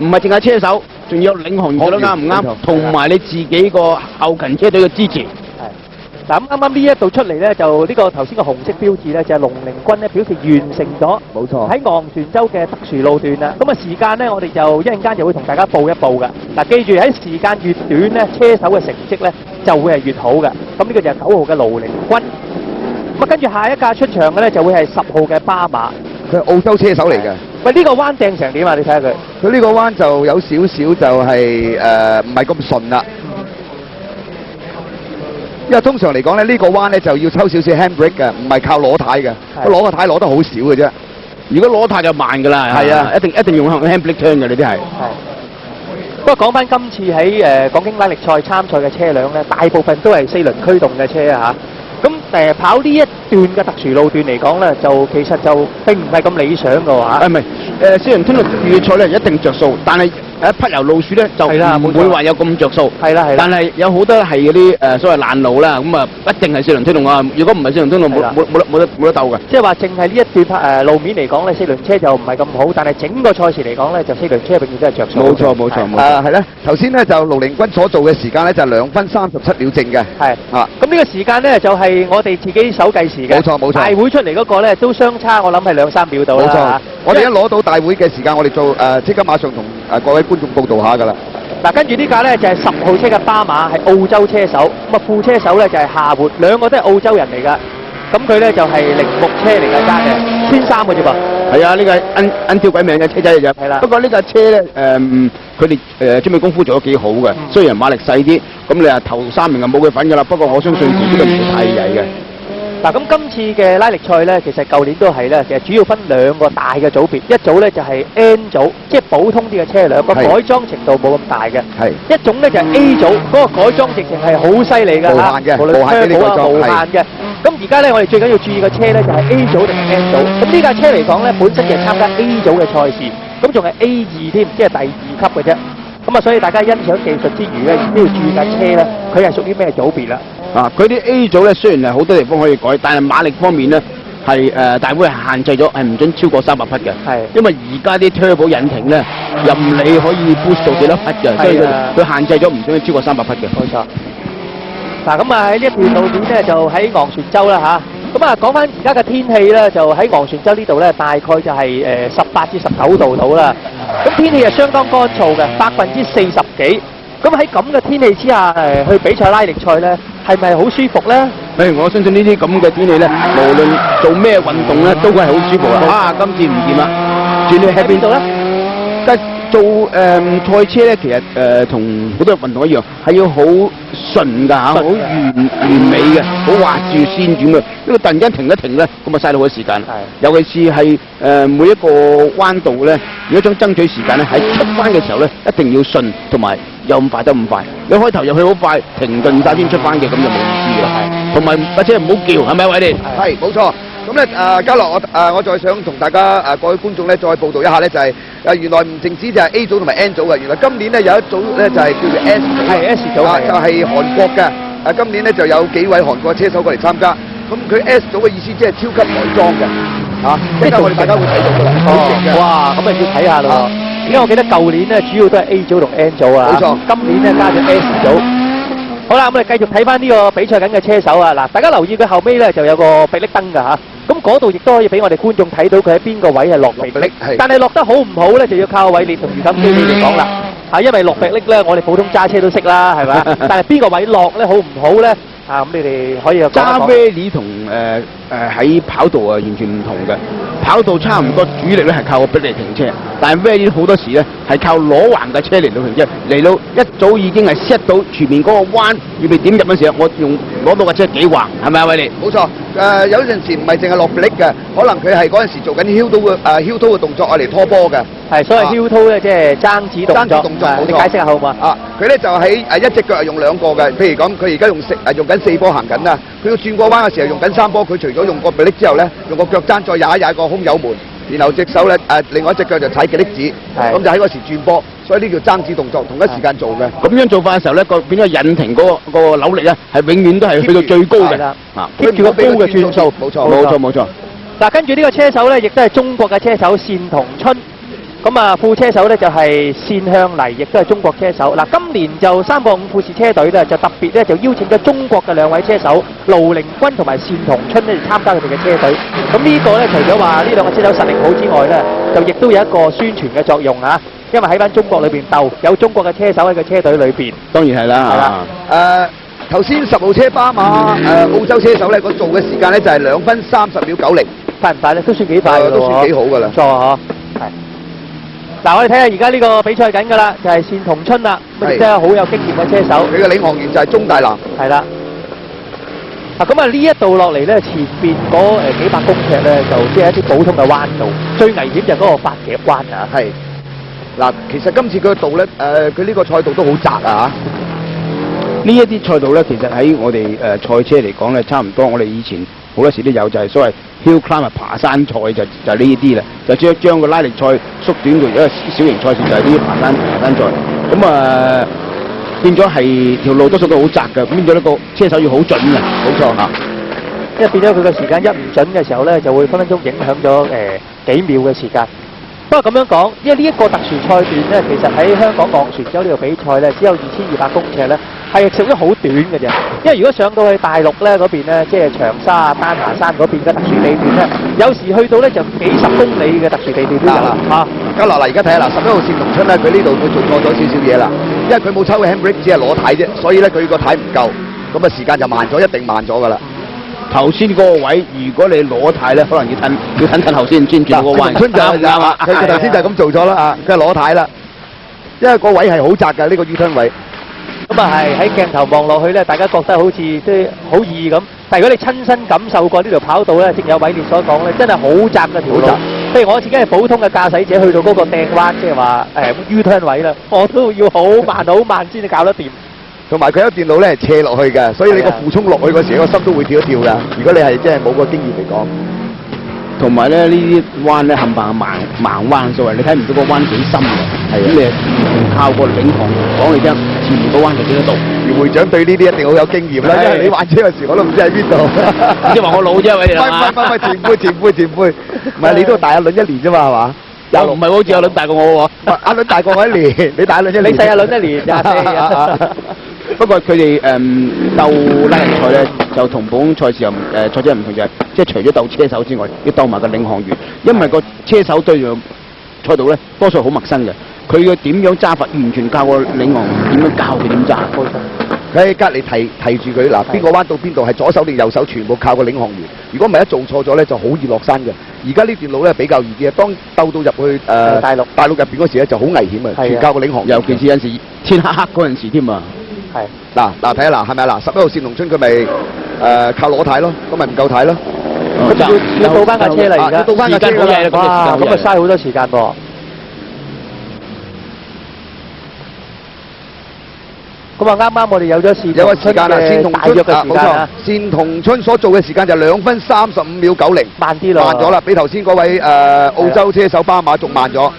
唔係淨係車手，仲有領航員做得啱唔啱，同埋你自己個後勤車隊嘅支持。嗱咁啱啱呢一度出嚟咧，就呢個頭先嘅紅色標誌咧，就係龍寧軍咧表示完成咗，冇錯喺昂船洲嘅特殊路段啦。咁啊時間咧，我哋就一陣間就會同大家報一報嘅。嗱，記住喺時間越短咧，車手嘅成績咧就會係越好嘅。咁呢個就係9號嘅盧寧軍。咁啊跟住下一架出場嘅咧就會係10號嘅巴馬。佢係澳洲車手嚟嘅。喂，呢個彎掟成點啊？你睇下佢。佢呢個彎就有少少就係唔係咁順啦。因為通常嚟講咧，呢個彎咧就要抽少少 handbrake 嘅，唔係靠攞軚嘅。攞個軚攞得好少嘅啫。如果攞軚就慢㗎啦。係啊，一定用 handbrake turn 嘅呢啲係。不過講翻今次喺港京拉力賽參賽嘅車輛咧，大部分都係4輪驅動嘅車啊嚇。咁跑呢一段嘅特殊路段嚟講咧，就其實就並唔係咁理想嘅話。唔係4輪驅動越野賽咧一定着數，但係匹遊路樹咧就唔會話有咁着數。係啦。但係有好多係嗰啲所謂爛路啦，咁啊一定係4輪驅動啊！如果唔係4輪驅動，冇得鬥嘅。即係話淨係呢一段路面嚟講咧，4輪車就唔係咁好，但係整個賽事嚟講咧，就4輪車永遠都係着數。冇錯。係咧，頭先咧就盧寧軍所做嘅時間咧就係2分37秒正嘅。係啊，咁呢個時間咧就係我哋自己手計時嘅。冇錯。大會出嚟嗰個咧都相差，我諗係2-3秒到啦。冇錯。我哋一攞到大會嘅時間，我哋做即刻馬上同各位觀眾報導下㗎啦。嗱，跟住呢架咧就係10號車嘅巴馬，係澳洲車手，咁啊副車手咧就係夏活，兩個都係澳洲人嚟㗎。咁佢咧就係鈴木車嚟㗎，揸嘅村3嘅啫噃。係啊，呢個係挑鬼命嘅車仔嚟啫。係啦。不過呢架車咧佢哋準備功夫做得幾好嘅，雖然馬力細啲，咁你話頭3名就冇佢份㗎啦。不過我相信自己都唔會太曳嘅。嗱，咁今次嘅拉力賽咧，其實舊年都係咧，其實主要分2個大嘅組別，一組咧就係 N 組，即係普通啲嘅車輛，個改裝程度冇咁大嘅；一種咧就係 A 組，嗰個改裝直情係好犀利㗎嚇，無論車好啊，無限嘅。咁而家咧，我哋最緊要注意嘅車咧就係 A 組定係 N 組。咁呢架車嚟講咧，本身就係參加 A 組嘅賽事，咁仲係 A2添，即係第2級嘅啫。咁啊，所以大家欣賞技術之餘咧，都要注意架車咧，佢係屬於咩組別啦？佢啲 A 組咧雖然係好多地方可以改，但係馬力方面咧係大會係限制咗，係唔準超過300匹嘅。係，因為而家啲 turbo 引擎咧，任你可以 boost 到幾多匹嘅，所以佢限制咗唔準超過300匹嘅。冇錯。嗱，咁啊喺呢一段路段咧，就喺昂船洲啦嚇。咁啊講翻而家嘅天氣咧，就喺昂船洲呢度咧，大概就係18至19度到啦。咁天氣係相當乾燥嘅，40%幾。咁喺咁嘅天氣之下去比賽拉力賽咧，係咪好舒服咧？我相信呢啲咁嘅天氣咧，無論做咩運動咧，都係好舒服啦。今次唔掂啦，轉去喺邊度咧？做賽車咧，其實同好多運動一樣，係要好順㗎嚇，好完美嘅，好畫住先轉嘅。因為突然間停一停咧，咁啊嘥到好多時間。尤其是係每一個彎道咧，如果想爭取時間咧，喺出彎嘅時候咧，一定要順，同埋有咁快得咁快。你開頭入去好快，停頓晒先出彎嘅，咁就冇意思㗎啦。同埋或者唔好叫，係咪偉烈？係，冇錯。咁咧嘉樂，我再想同大家各位觀眾咧再報道一下咧，就係原來唔淨止就係 A 組同埋 N 組嘅，原來今年咧有一組咧就係叫做 S 組，係 S 組，就係韓國嘅。今年咧就有幾位韓國車手過嚟參加。咁佢 S 組嘅意思即係超級改裝嘅，即係我哋大家會睇到㗎啦。哇，咁啊要睇下咯。因為我記得舊年咧主要都係 A 組同 N 組啊。冇錯。今年咧加咗 S 組。好啦，咁我哋繼續睇翻呢個比賽緊嘅車手啊！嗱，大家留意佢後尾咧就有個迫力燈㗎嚇，咁嗰度亦都可以俾我哋觀眾睇到佢喺邊個位係落迫力，但係落得好唔好咧，就要靠偉烈同余錦基你哋講啦嚇，因為落迫力咧，我哋普通揸車都識啦，係咪？但係邊個位落咧好唔好咧？咁你哋可以揸 Rally 同喺跑道完全唔同嘅。跑道差唔多主力咧係靠個迫力停車，但係 Rally 好多時咧係靠攞橫嘅車嚟到停車，嚟到一早已經係 set 到前面嗰個彎預備點入嘅時候，我用攞到架車幾橫，係咪啊，偉烈？冇錯，有陣時唔係淨係落迫力嘅，可能佢係嗰陣時做緊 heel toe 嘅動作嚟拖波嘅。係，所謂 heel toe 咧，即係爭子動作。爭子動作，冇錯。你解釋下好嘛？佢咧就喺一隻腳係用2個嘅，譬如講佢而家用緊4波行緊啦，佢要轉過彎嘅時候用緊3波，佢除咗用個迫力之後咧，用個腳踭再踩一踩個空油門，然後隻手咧另外一隻腳就踩極力子，咁就喺嗰時轉波，所以呢叫爭子動作，同一時間做嘅。咁樣做法嘅時候咧，變咗引擎嗰個扭力咧係永遠都係去到最高嘅，keep 住個高嘅轉數。冇錯。嗱，跟住呢個車手咧，亦都係中國嘅車手單同春。咁啊，副車手咧就係單向黎，亦都係中國車手。嗱，今年就3個5富士車隊咧就特別咧就邀請咗中國嘅2位車手盧寧軍同埋單同春咧參加佢哋嘅車隊。咁呢個咧除咗話呢2個車手實力好之外咧，就亦都有一個宣傳嘅作用啊！因為喺翻中國裏邊鬥，有中國嘅車手喺個車隊裏邊。當然係啦，係啦。頭先10號車巴馬澳洲車手咧，個做嘅時間咧就係2分30秒90，快唔快咧？都算幾快㗎喎，都算幾好㗎啦。唔錯啊！係。嗱，我哋睇下而家呢個比賽緊㗎啦，就係單同春啦，咁真係好有經驗嘅車手。佢嘅領航員就係鍾大南。係啦。咁啊呢一度落嚟咧，前邊嗰幾百公尺咧，就即係一啲普通嘅彎道，最危險就係嗰個發夾彎啊。係。嗱，其實今次佢嘅道咧，佢呢個賽道都好窄啊嚇。呢一啲賽道咧，其實喺我哋賽車嚟講咧，差唔多我哋以前好多時都有，就係所謂 hill climb 爬山賽就呢啲啦，就將個拉力賽縮短到一個小型賽事，就係呢啲爬山賽。咁變咗係條路都縮到好窄嘅，變咗呢個車手要好準嘅，冇錯嚇。因為變咗佢個時間一唔準嘅時候咧，就會分分鐘影響咗幾秒嘅時間。不過咁樣講，因為呢一個特殊賽段咧，其實喺香港昂船洲呢個比賽咧，只有2200公尺咧，係屬於好短嘅啫。因為如果上到去大陸咧嗰邊咧，即係長沙啊、丹霞山嗰邊嘅特殊地段咧，有時去到咧就幾十公里嘅特殊地段都有嚇。咁嗱，而家睇下嗱，11號單同春咧，佢呢度佢做錯咗少少嘢啦，因為佢冇抽嘅 handbrake，只係攞軚啫，所以咧佢個軚唔夠，咁啊時間就慢咗，一定慢咗㗎啦。頭先嗰個位，如果你攞軚咧，可能要褪後先轉個彎。春就啱啦，佢頭先就咁做咗啦啊！佢係攞軚啦，因為個位係好窄㗎，呢個 U-turn 位。咁啊係喺鏡頭望落去咧，大家覺得好似即係好易咁，但係如果你親身感受過呢條跑道咧，正有偉烈所講咧，真係好窄嘅條路。譬如我自己係普通嘅駕駛者，去到嗰個掟彎，即係話U-turn 位啦，我都要好慢先至搞得掂。同埋佢有電腦咧係斜落去嘅，所以你個負衝落去嗰時，個心都會跳一跳㗎。如果你係即係冇個經驗嚟講，同埋咧呢啲彎咧冚唪唥盲彎，所謂你睇唔到個彎幾深嘅，咁你靠個領航員講你聽，前面個彎就幾多度。袁會長對呢啲一定好有經驗啦，因為你玩車嘅時我都唔知喺邊度。即係話我老啫，喂，唔前輩，唔係你都大阿倫1年啫嘛，係嘛？又唔係好似阿倫大過我喎，阿倫大過我1年，你大阿倫1年，你細阿倫1年24。不過佢哋鬥拉力賽咧，就同普通賽事又賽車唔同，就係即係除咗鬥車手之外，要鬥埋個領航員，因為個車手對住賽道咧，多數好陌生嘅，佢嘅點樣揸法完全靠個領航員點樣教佢點揸。佢喺隔離提住佢嗱，邊個彎到邊度係左手定右手，全部靠個領航員。如果唔係一做錯咗咧，就好易落山嘅。而家呢段路咧比較易啲，當鬥到入去大陸入邊嗰時咧就好危險啊，全靠個領航員。尤其是有陣時天黑黑嗰陣時添啊。係嗱睇下嗱係咪嗱11號單同春佢咪靠攞軚咯，咁咪唔夠軚咯。要倒翻架車啦，而家倒翻架車啦，哇！咁啊嘥好多時間噃。咁啊啱啱我哋有咗有個時間啦，單同春冇錯，單同春所做嘅時間就2分35秒90，慢啲咯，慢咗啦，比頭先嗰位澳洲車手巴馬仲慢咗。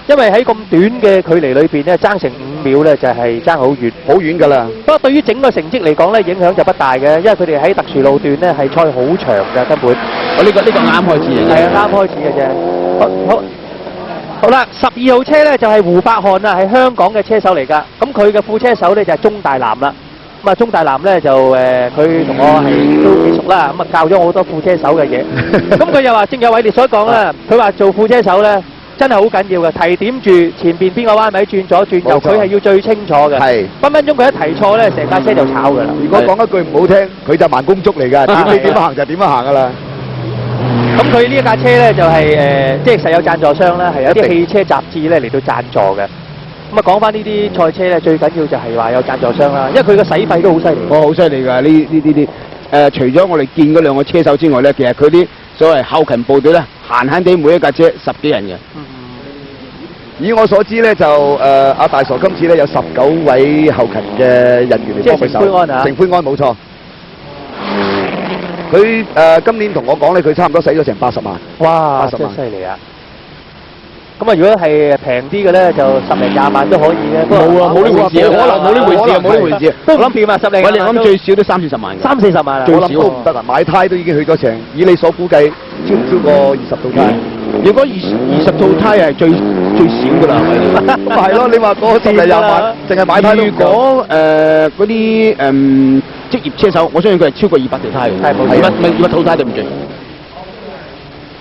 因為喺咁短嘅距離裏邊咧，爭成5秒咧就係爭好遠，好遠㗎啦。不過對於整個成績嚟講咧，影響就不大嘅，因為佢哋喺特殊路段咧係賽好長嘅根本。我呢個啱開始嘅。係啊，啱開始嘅啫。好啦，12號車咧就係胡百漢啊，係香港嘅車手嚟㗎。咁佢嘅副車手咧就係鍾大南啦。咁啊，鍾大南咧就佢同我係都幾熟啦。咁啊，教咗我好多副車手嘅嘢。咁佢又話，正有偉烈所講啦，佢話做副車手咧。真係好緊要嘅，提點住前邊邊個彎位轉左轉右，佢係要最清楚嘅。係分分鐘佢一提錯咧，成架車就炒㗎啦。如果講一句唔好聽，佢就慢工足嚟㗎，點你點行就點樣行㗎啦。咁佢呢一架車咧就係即係實有贊助商啦，係有啲汽車雜誌咧嚟到贊助嘅。咁啊講翻呢啲賽車咧，最緊要就係話有贊助商啦，因為佢個洗費都好犀利。好犀利㗎！呢除咗我哋見嗰2個車手之外咧，其實佢啲所謂後勤部隊咧，閒閒地每一架車10幾人嘅。以我所知咧，就阿大傻今次咧有19位後勤嘅人員嚟幫佢手。成灰安啊！成灰安冇錯。佢今年同我講咧，佢差唔多使咗成80萬。哇！真係犀利啊！咁啊，如果係平啲嘅咧，就10零20萬都可以嘅。冇啊，冇呢回事啊，可能冇呢回事啊，冇呢回事啊。都諗掂啊，10零20萬。我諗最少都30、40萬。30、40萬啊！我諗都唔得啊，買胎都已經去咗成，以你所估計超唔超過20套胎？如果20套胎係最少㗎啦，係咪？咁係咯，你話嗰10零20萬，淨係買胎都唔夠。如果嗰啲職業車手，我相信佢係超過200條胎嘅。係冇錯。200套胎對唔住。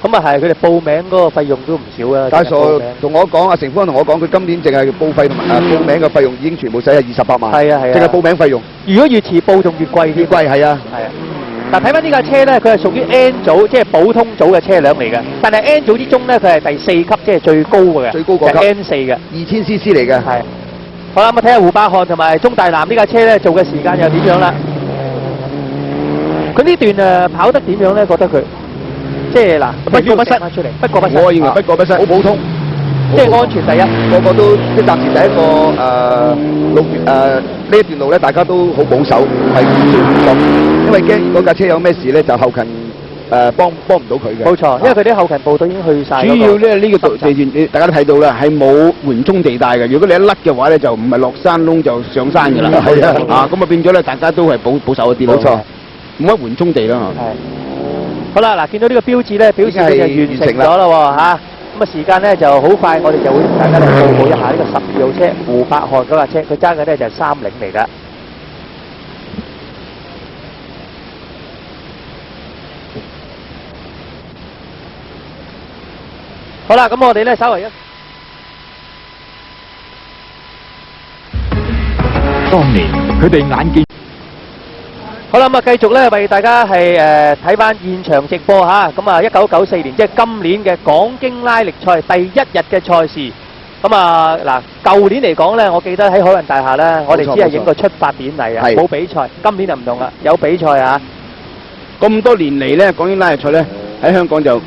咁啊係，佢哋報名嗰個費用都唔少啊。大傻同我講，阿成歡同我講，佢今年淨係報費同埋報名嘅費用已經全部使係28萬。係啊係啊。淨係報名費用。如果越遲報仲越貴啲。越貴係啊。係啊。嗱，睇翻呢架車咧，佢係屬於 N 組，即係普通組嘅車輛嚟嘅。但係 N 組之中咧，佢係第4級，即係最高嘅。最高嗰級。N4嘅。2000cc 嚟嘅。係。好啦，咁啊睇下胡百漢同埋鍾大南呢架車咧做嘅時間又點樣啦？佢呢段跑得點樣咧？覺得佢即係嗱，不過不失出嚟，不過不失。我認為不過不失，好普通。即係安全第一，個個都即係暫時第一個路段呢一段路咧，大家都好保守，係唔需要亂咁，因為驚如果架車有咩事咧，就後勤幫唔到佢嘅。冇錯，因為佢啲後勤部隊已經去曬。主要咧呢個地段，你大家都睇到啦，係冇緩衝地帶嘅。如果你一甩嘅話咧，就唔係落山窿就上山㗎啦。係啊，咁啊變咗咧，大家都係保守一啲咯。冇錯，冇乜緩衝地啦。係。好啦，嗱，見到呢個標誌咧，表示佢就完成咗啦喎嚇。咁啊時間咧就好快，我哋就會同大家嚟報告一下呢個12號車胡百漢嗰架車，佢揸嘅咧就係30嚟㗎。好啦，咁我哋咧稍為當年佢哋眼見。好啦，咁啊繼續咧為大家係睇翻現場直播嚇，咁啊1994年即係今年嘅港京拉力賽第1日嘅賽事，咁啊嗱舊年嚟講咧，我記得喺海運大廈咧，我哋只係影個出發典禮啊，冇比賽，今年就唔同啦，有比賽啊！咁多年嚟咧，港京拉力賽咧喺香港就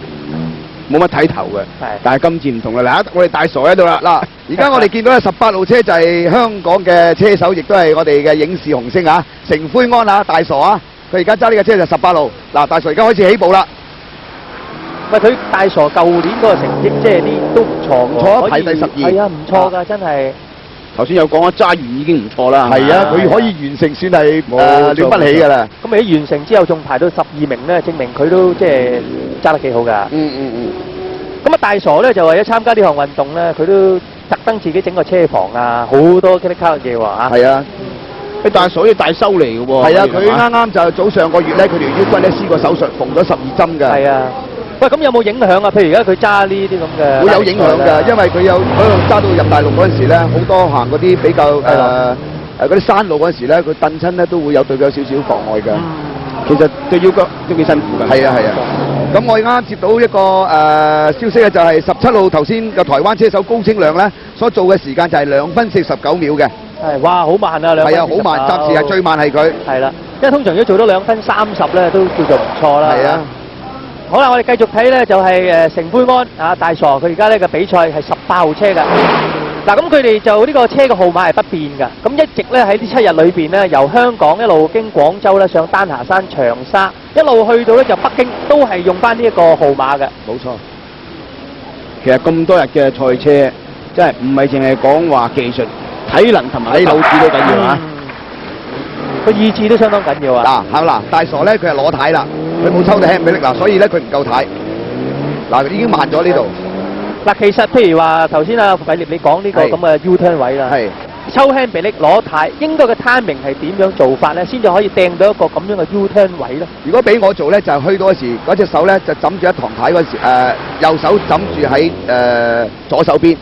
冇乜睇頭嘅，但係今次唔同啦！嗱，我哋大傻喺度啦！嗱，而家我哋見到嘅18號車就係香港嘅車手，亦都係我哋嘅影視紅星啊，成灰安啊，大傻啊！佢而家揸呢架車就18號，嗱，大傻而家開始起步啦。喂，佢大傻舊年嗰個成績即係啲都唔錯喎，唔錯，排第12。係啊，唔錯㗎，真係。頭先有講啊，揸完已經唔錯啦。係啊，佢可以完成算係了不起㗎啦。咁你完成之後仲排到12名咧，證明佢都即係揸得幾好㗎。咁啊，大傻咧就為咗參加呢項運動咧，佢都特登自己整個車房啊，好多吉力卡嘅嘢喎嚇。係啊，佢大傻要大修嚟嘅喎。係啊，佢啱啱就早上個月咧，佢條腰骨咧施過手術，縫咗12針㗎。係啊。喂，咁有冇影響啊？譬如而家佢揸呢啲咁嘅，會有影響㗎，因為佢有可能揸到入大陸嗰陣時咧，好多行嗰啲比較嗰啲山路嗰陣時咧，佢蹬親咧都會有對佢有少少妨礙㗎。其實對腰骨都幾辛苦㗎。係啊係啊。咁我啱啱接到一個消息咧，就係17號頭先嘅台灣車手高清亮咧，所做嘅時間就係2分49秒嘅。係，哇，好慢啊！2分49。係啊，好慢，暫時係最慢係佢。係啦，因為通常如果做到2分30咧，都叫做唔錯啦。係啊。好啦，我哋繼續睇咧，就係成灰安啊大傻，佢而家呢個比賽係18號車㗎。嗱，咁佢哋就呢個車嘅號碼係不變㗎。咁一直咧喺呢7日裏邊咧，由香港一路經廣州咧上丹霞山、長沙，一路去到咧就北京，都係用翻呢一個號碼嘅。冇錯。其實咁多日嘅賽車，真係唔係淨係講話技術、體能同埋啲腦子都緊要啊！個意志都相當緊要啊！嗱，嗱，大傻咧，佢係攞軚啦，佢冇抽到輕比力嗱，所以咧佢唔夠軚。嗱，已經慢咗呢度。嗱，其實譬如話頭先啊，費烈你講呢個咁嘅 U turn 位啦，抽輕比力攞軚，應該嘅 timing 係點樣做法咧，先至可以掟到一個咁樣嘅 U turn 位咧？如果俾我做咧，就去到嗰時嗰隻手咧就枕住一堂軚嗰時，右手枕住喺左手邊。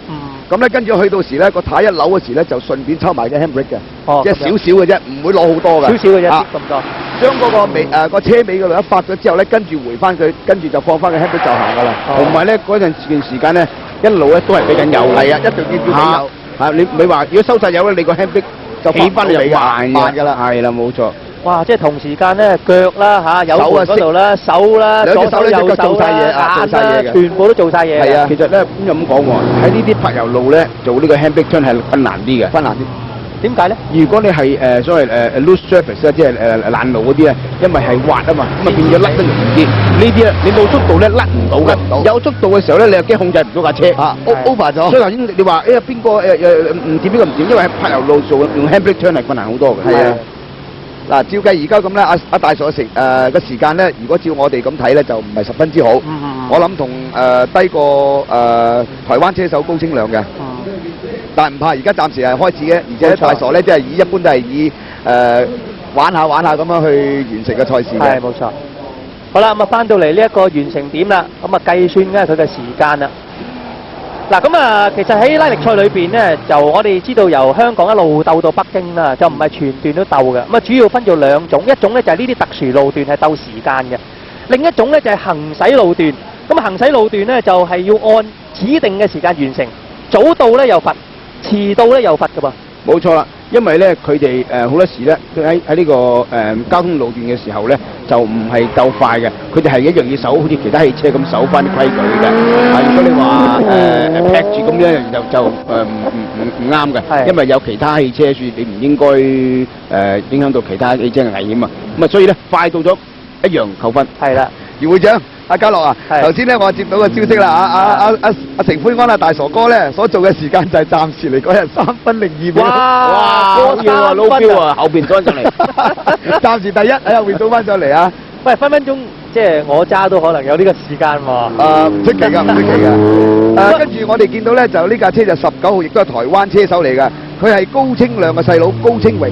咁咧跟住去到時咧個軚一扭嗰時咧就順便抽埋隻 handbrake 嘅，即係少少嘅啫，唔會攞好多㗎。少少嘅啫，咁多。將嗰個尾個車尾嗰度一發咗之後咧，跟住回翻佢，跟住就放翻個 handbrake 就行㗎啦。同埋咧嗰陣段時間咧一路咧都係俾緊油。係啊，一定要俾油。你話如果收晒油咧，你個 handbrake 就起翻嚟慢㗎啦。係啦，冇錯。哇！即係同時間咧，腳啦嚇，右盤嗰度啦，手啦，左手右手啦，眼啦，全部都做晒嘢。係啊，其實咧咁又咁講喎，喺呢啲柏油路咧做呢個 handbrake turn 係困難啲嘅。困難啲。點解咧？如果你係所謂loose surface 咧，即係爛路嗰啲咧，因為係滑啊嘛，咁啊變咗甩得容易啲。呢啲咧你冇速度咧甩唔到嘅。有速度嘅時候咧，你又驚控制唔到架車。over 咗。所以頭先你話邊個唔掂邊個唔掂，因為喺柏油路做用 handbrake turn 係困難好多嘅。係啊。嗱，照計而家咁咧，阿大傻個時間咧，如果照我哋咁睇咧，就唔係十分之好。我諗同低過台灣車手高清亮嘅。但唔怕，而家暫時係開始嘅，而且大傻咧，即係一般都係以玩下咁樣去完成嘅賽事嘅。係冇錯。好啦，咁啊翻到嚟呢一個完成點啦，咁啊計算嘅佢嘅時間啦。嗱，咁啊，其實喺拉力賽裏邊咧，就我哋知道由香港一路鬥到北京啦，就唔係全段都鬥嘅。咁啊，主要分做兩種，一種咧就係呢啲特殊路段係鬥時間嘅，另一種咧就係行駛路段。咁行駛路段咧就係要按指定嘅時間完成，早到咧又罰，遲到咧又罰㗎噃。冇錯啦，因為咧佢哋好多時咧，佢喺呢個交通路段嘅時候咧，就唔係鬥快嘅，佢哋係一樣要守，好似其他汽車咁守翻啲規矩嘅。如果你話劈住咁樣就唔啱嘅，因為有其他汽車處，你唔應該影響到其他汽車嘅危險啊。咁啊，所以咧快到咗一樣扣分。係啦，姚會長。阿嘉樂啊，頭先咧我接到個消息啦，阿成奎安大傻哥咧所做嘅時間就係暫時嚟講係3分02秒。哇！撈標啊，撈標啊，後邊追上嚟，暫時第一，喺後邊數翻上嚟啊！喂，分鐘即係我揸都可能有呢個時間喎。唔出奇㗎，唔出奇㗎。跟住我哋見到咧，就呢架車就19號，亦都係台灣車手嚟㗎。佢係高清亮嘅細佬高清榮。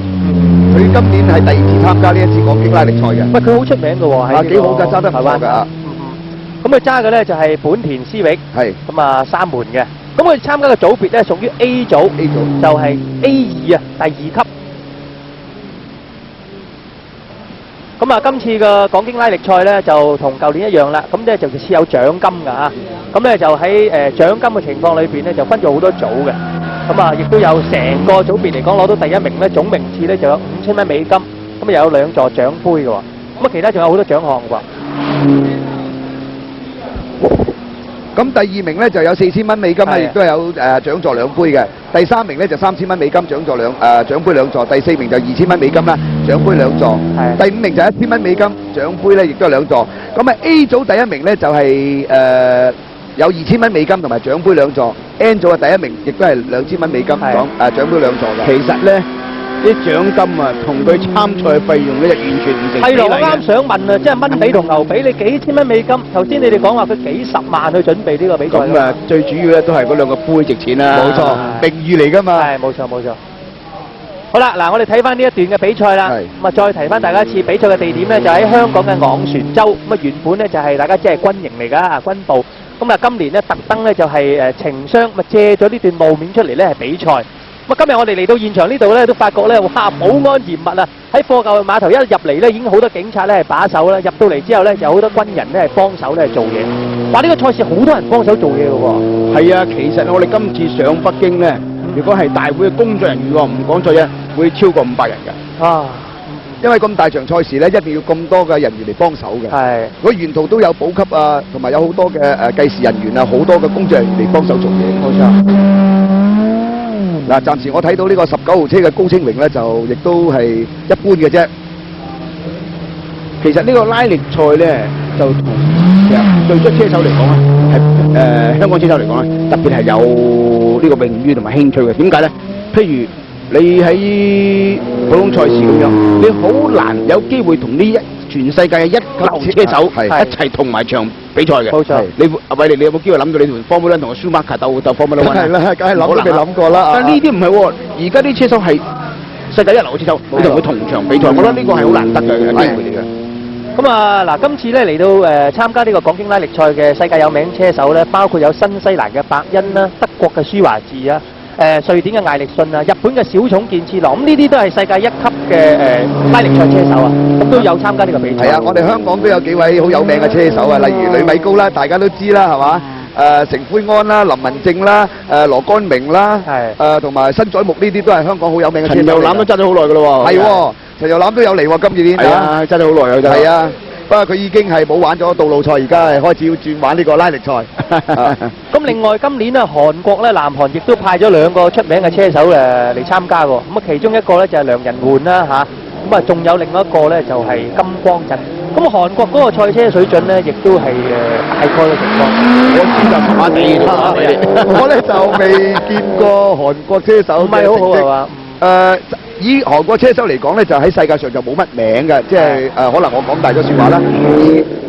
佢今年係第2次參加呢一次港京拉力賽嘅。喂，佢好出名㗎喎，喺幾好㗎，揸得唔錯㗎。咁佢揸嘅咧就係本田思域，咁啊3門嘅。咁佢參加嘅組別咧屬於 A 組，就係 A2啊，第2級。咁啊，今次嘅港京拉力賽咧就同舊年一樣啦，咁咧就設有獎金㗎嚇。咁咧就喺獎金嘅情況裏邊咧就分咗好多組嘅。咁啊，亦都有成個組別嚟講攞到第一名咧，總名次咧就有5000蚊美金，咁啊又有2座獎杯嘅喎。咁啊，其他仲有好多獎項㗎。咁第2名咧就有4000蚊美金啦，亦都有獎座2杯嘅。第3名咧就3000蚊美金，獎杯2座。第4名就2000蚊美金啦，獎杯2座。第5名就1000蚊美金，獎杯咧亦都係2座。咁啊 A 組第1名咧就係有2000蚊美金同埋獎杯2座。N 組嘅第1名亦都係2000蚊美金，獎杯2座嘅。其實咧啲獎金啊，同佢參賽費用咧就完全唔成比例嘅。係咯，我啱想問啊，即係蚊比同牛比，你幾千蚊美金？頭先你哋講話佢幾十萬去準備呢個比賽。咁啊，最主要咧都係嗰2個杯值錢啦。冇錯，名譽嚟㗎嘛。係，冇錯冇錯。好啦，嗱，我哋睇翻呢一段嘅比賽啦。咁啊，再提翻大家一次比賽嘅地點咧，就喺香港嘅昂船洲。咁啊，原本咧就係大家知係軍營嚟㗎，軍部。咁啊，今年咧特登咧就係情商，咪借咗呢段路面出嚟咧係比賽。咁啊，今日我哋嚟到現場呢度咧，都發覺咧，哇，保安嚴密啊！喺貨櫃碼頭一入嚟咧，已經好多警察咧係把守啦。入到嚟之後咧，有好多軍人咧係幫手咧做嘢。話呢個賽事好多人幫手做嘢嘅喎。係啊，其實我哋今次上北京咧，如果係大會嘅工作人員喎，唔講錯啫，會超過500人㗎。啊！因為咁大場賽事咧，一定要咁多嘅人員嚟幫手嘅。係。我沿途都有補給啊，同埋有好多嘅計時人員啊，好多嘅工作人員嚟幫手做嘢。冇錯。嗱，暫時我睇到呢個19號車嘅高清榮咧，就亦都係一般嘅啫。其實呢個拉力賽咧，就同其實對咗車手嚟講咧，係香港車手嚟講咧，特別係有呢個榮譽同埋興趣嘅。點解咧？譬如你喺普通賽事咁樣，你好難有機會同呢全世界嘅一流車手一齊同埋場比賽嘅。冇錯。阿偉利，你有冇機會諗到你同 Formula 1同個 Schumacher 鬥 Formula 1？梗係啦，梗係諗都未諗過啦。但係呢啲唔係喎，而家啲車手係世界一流嘅車手，你同佢同場比賽，我覺得呢個係好難得嘅機會嚟嘅。咁啊，嗱，今次咧嚟到參加呢個港京拉力賽嘅世界有名車手咧，包括有新西蘭嘅伯恩啦、德國嘅舒華治啊、瑞典嘅艾力遜啊、日本嘅小塚健次郎，咁呢啲都係世界一級嘅拉力賽車手啊，咁都有參加呢個比賽。係啊，我哋香港都有幾位好有名嘅車手啊，例如呂米高啦，大家都知啦，係嘛？成奎安啦、林文正啦、羅干明啦，同埋新宰木呢啲都係香港好有名嘅車手。陳又攬都揸咗好耐㗎咯喎。係喎。陳又攬都有嚟喎，今年。係啊，揸咗好耐啊，真係。係啊，不過佢已經係冇玩咗道路賽，而家係開始要轉玩呢個拉力賽。咁另外今年咧，韓國咧，南韓亦都派咗2個出名嘅車手嚟參加喎。咁啊，其中一個咧就係梁仁煥啦嚇，咁啊仲有另外一個咧就係金光鎮。咁韓國嗰個賽車水準咧，亦都係大概嘅情況。我知就麻麻地啦，我咧就未見過韓國車手嘅成績。唔係好好係嘛？以韓國車手嚟講咧，就喺世界上就冇乜名嘅，即係可能我講大咗説話啦。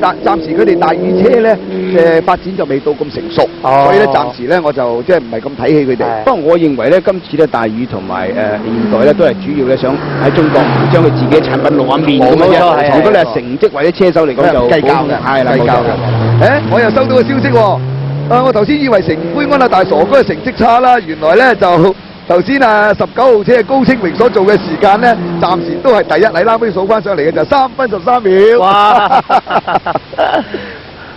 而暫時佢哋大宇車咧嘅發展就未到咁成熟，所以咧暫時咧我就即係唔係咁睇起佢哋。不過我認為咧，今次咧大宇同埋現代咧都係主要咧想喺中國將佢自己嘅產品露下面咁嘅啫。如果你係成績或者車手嚟講就計較嘅，係啦，計較嘅。我又收到個消息喎。我頭先以為成杯安大傻哥嘅成績差啦，原來咧就頭先19號車高清榮所做嘅時間咧，暫時都係第一，你啱啱數翻上嚟嘅就3分13秒。哇！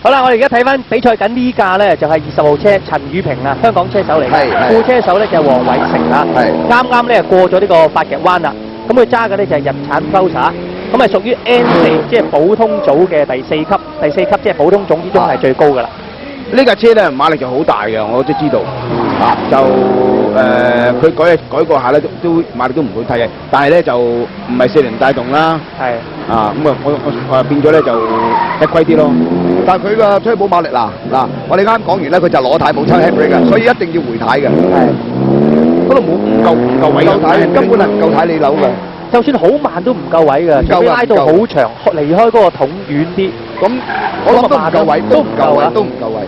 好啦，我哋而家睇翻比賽緊呢架咧，就係20號車陳宇平啊，香港車手嚟嘅。副車手咧就係黃偉成啦。啱啱咧過咗呢個八夾彎啦，咁佢揸嘅咧就係日產 Flowser，咁係屬於 N4，即係普通組嘅第4級，即係普通種之中係最高㗎啦。呢架車咧馬力就好大嘅，我都知道。就佢改過下咧，都馬力都唔會太嘅，但係咧就唔係4輪帶動啦。係。咁我變咗咧就一規啲咯。但係佢個推保馬力嗱，我哋啱講完咧，佢就攞軚冇抽 handbrake 嘅，所以一定要回軚嘅。係。嗰度唔夠位，根本係唔夠軚你扭嘅。就算好慢都唔夠位嘅，除非拉到好長，離開嗰個筒遠啲。咁我諗都唔夠位，都唔夠位。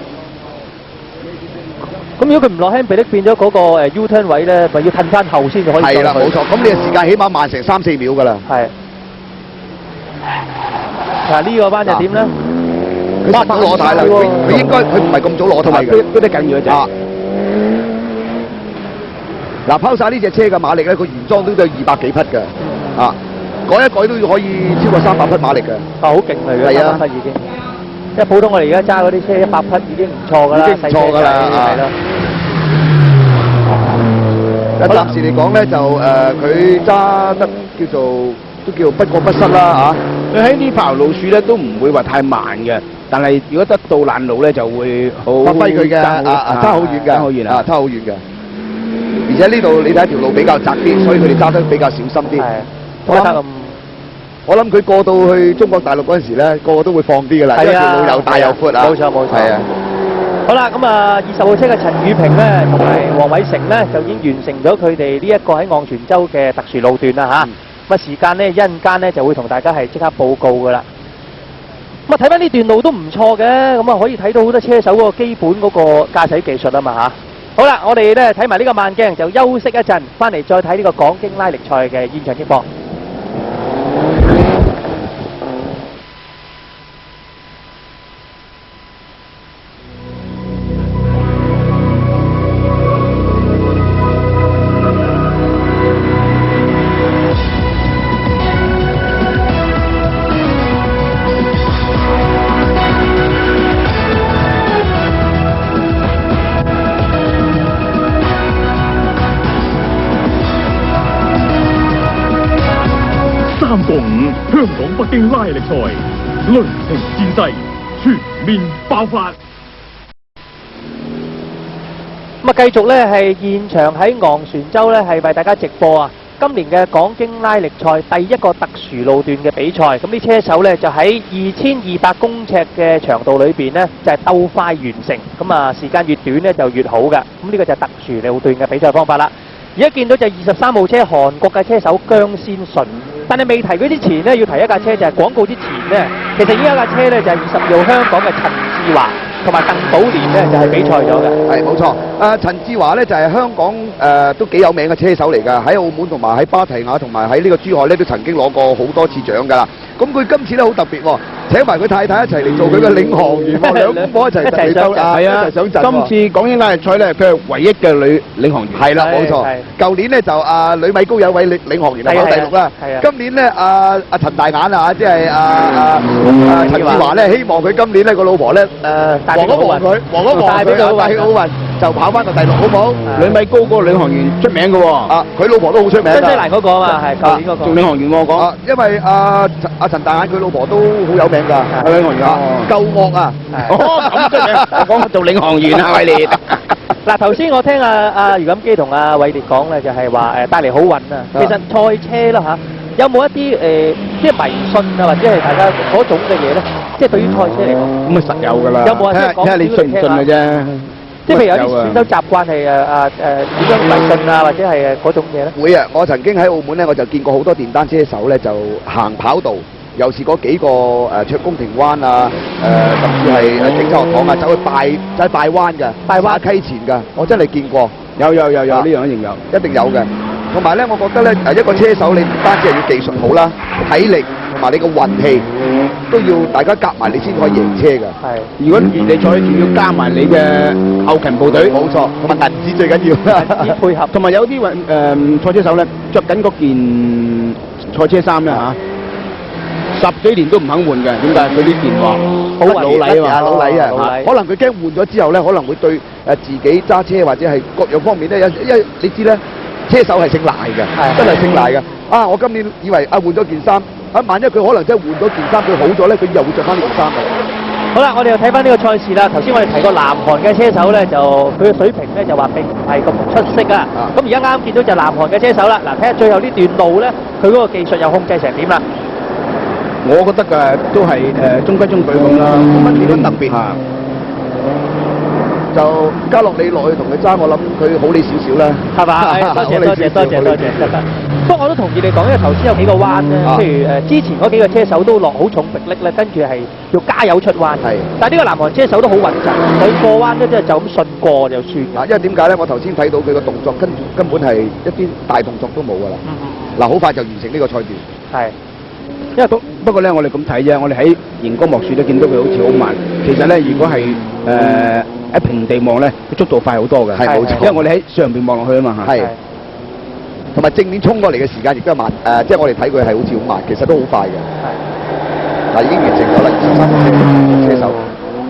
咁如果佢唔落 handbrake 變咗嗰個U-turn 位咧，咪要褪翻後先就可以。係啦，冇錯。咁你嘅時間起碼慢成3-4秒㗎啦。係。嗱呢個班就點咧？佢早攞軚啦，佢應該佢唔係咁早攞軚嘅，都得緊要嘅啫。嗱，拋晒呢隻車嘅馬力咧，佢原裝都有200幾匹嘅，改一改都可以超過300匹馬力嘅。好勁嚟嘅，300匹已經。即係普通我哋而家揸嗰啲車100匹已經唔錯㗎啦，已經唔錯㗎啦，係啦。暫時嚟講咧，就佢揸得都叫不過不失啦佢喺呢條路樹咧都唔會話太慢嘅，但係如果得到爛路咧就會好發揮佢嘅差好遠嘅，差好遠嘅。而且呢度你睇條路比較窄啲，所以佢哋揸得比較小心啲。我諗佢過到去中國大陸嗰陣時咧，個個都會放啲㗎啦，因為條路又大又闊啊。冇錯。係啊。好啦，咁啊20號車嘅陳宇平咧，同埋黃偉成咧，就已經完成咗佢哋呢一個喺昂船洲嘅特殊路段啦嚇。咁啊時間咧一陣間咧就會同大家係即刻報告㗎啦。咁啊睇翻呢段路都唔錯嘅，咁啊可以睇到好多車手嗰個基本嗰個駕駛技術啊嘛嚇。好啦，我哋咧睇埋呢個慢鏡，就休息一陣，翻嚟再睇呢個港京拉力賽嘅現場直播。3個5香港北京拉力賽雷霆戰勢全面爆發。咁啊，繼續咧係現場喺昂船洲咧係為大家直播啊！今年嘅港京拉力賽第一個特殊路段嘅比賽，咁啲車手咧就喺2200公尺嘅長度裏邊咧就係鬥快完成，咁啊時間越短咧就越好嘅。咁呢個就係特殊路段嘅比賽方法啦。而家見到就係23號車韓國嘅車手姜先順，但係未提佢之前咧要提一架車就係廣告之前咧，其實已經有一架車咧就係22號香港嘅陳志華同埋鄧寶蓮咧就係比賽咗嘅。係冇錯，陳志華咧就係香港都幾有名嘅車手嚟㗎，喺澳門同埋喺芭提雅同埋喺呢個珠海咧都曾經攞過好多次獎㗎啦。咁佢今次咧好特別喎，請埋佢太太一齊嚟做佢嘅領航員喎，兩公婆一齊嚟鬥啊！係啊，一齊上陣。今次港英拉力賽咧，佢係唯一嘅女領航員。係啦，冇錯。舊年咧就呂米高有位領航員係跑第6啦。係啊。今年咧阿陳大眼啊，即係陳志華咧，希望佢今年咧個老婆咧望一望佢，帶俾奧運就跑翻個第6，好唔好？呂米高嗰個領航員出名嘅喎。佢老婆都好出名。新西蘭嗰個啊嘛，係舊年嗰個。做領航員我講。因為阿陳大眼佢老婆都好有名㗎，領航員夠惡啊！咁出名，我講做領航員啊，偉烈。嗱，頭先我聽阿余錦基同阿偉烈講咧，就係話帶嚟好運啊。其實賽車啦嚇，有冇一啲即係迷信啊，或者係大家嗰種嘅嘢咧？即係對於賽車嚟講，咁啊實有㗎啦。有冇啊？睇下你信唔信嘅啫。即係譬如有啲選手習慣係點樣迷信啊，或者係嗰種嘢咧？會啊！我曾經喺澳門咧，我就見過好多電單車手咧，就行跑道，尤其是嗰幾個卓公亭灣啊，甚至係警察學堂啊，走去拜灣㗎，拜灣溪前㗎，我真係見過。有呢樣一定有，一定有嘅。同埋咧，我覺得咧一個車手你唔單止係要技術好啦，體力同埋你個運氣都要大家夾埋，你先可以贏車㗎。係，如果原地賽仲要加埋你嘅後勤部隊，冇錯，同埋銀紙最緊要，銀紙配合。同埋有啲賽車手咧，着緊嗰件賽車衫咧10幾年都唔肯換嘅，點解？佢呢件話好老禮啊嘛，老禮啊，可能佢驚換咗之後咧，可能會對自己揸車或者係各樣方面咧，因為你知咧。車手係姓賴嘅，真係姓賴嘅。啊，我今年以為換咗件衫，萬一佢可能真係換咗件衫，佢好咗咧，佢又會着翻呢件衫嘅。好啦，我哋又睇翻呢個賽事啦。頭先我哋提過南韓嘅車手咧，就佢嘅水平咧就話並唔係咁出色啊。咁而家啱見到就南韓嘅車手啦。嗱，睇下最後呢段路咧，佢嗰個技術又控制成點啦？我覺得都係中規中矩咁啦，冇乜點樣特別嚇。就加落你落去同佢爭，我諗佢好你少少啦，係嘛？多謝。不過我都同意你講，因為頭先有幾個彎咧，譬如之前嗰幾個車手都落好重迫力咧，跟住係要加油出彎。係，但係呢個南韓車手都好穩陣，佢過彎咧即係就咁順過就算。因為點解咧？我頭先睇到佢個動作根本係一啲大動作都冇㗎啦。嗱，好快就完成呢個賽段。係。因為不過咧，我哋咁睇啫，我哋喺熒光幕處都見到佢好似好慢。其實咧，如果係喺平地望咧，佢速度快好多嘅。係冇錯，因為我哋喺上邊望落去啊嘛嚇。係。同埋正面衝過嚟嘅時間亦都係慢，即係我哋睇佢係好似好慢，其實都好快嘅。係。嗱，已經完成咗啦，23車手。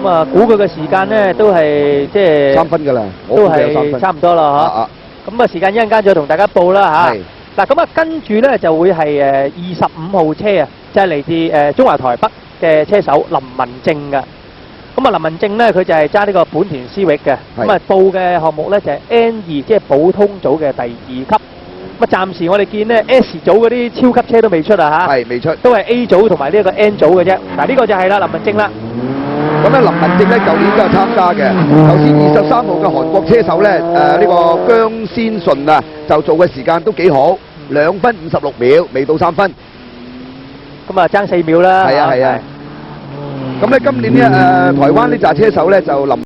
咁啊，估佢嘅時間咧都係即係3分㗎啦，都係差唔多啦嚇。咁啊，時間一陣間再同大家報啦嚇。係。嗱，咁啊，跟住咧就會係25號車啊，就係嚟自中華台北嘅車手林文正㗎。咁啊，林文正咧佢就係揸呢個本田思域嘅。咁啊，報嘅項目咧就係 N2，即係普通組嘅第2級。咁啊，暫時我哋見咧 S 組嗰啲超級車都未出啊嚇。係未出，都係 A 組同埋呢一個 N 組嘅啫。嗱，呢個就係啦，林文正啦。咁咧，林文正咧舊年都有參加嘅。頭先23號嘅韓國車手咧，呢個姜先順啊，就做嘅時間都幾好，2分56秒，未到3分。咁啊，爭4秒啦。係啊。咁咧，今年咧台灣呢紮車手咧就林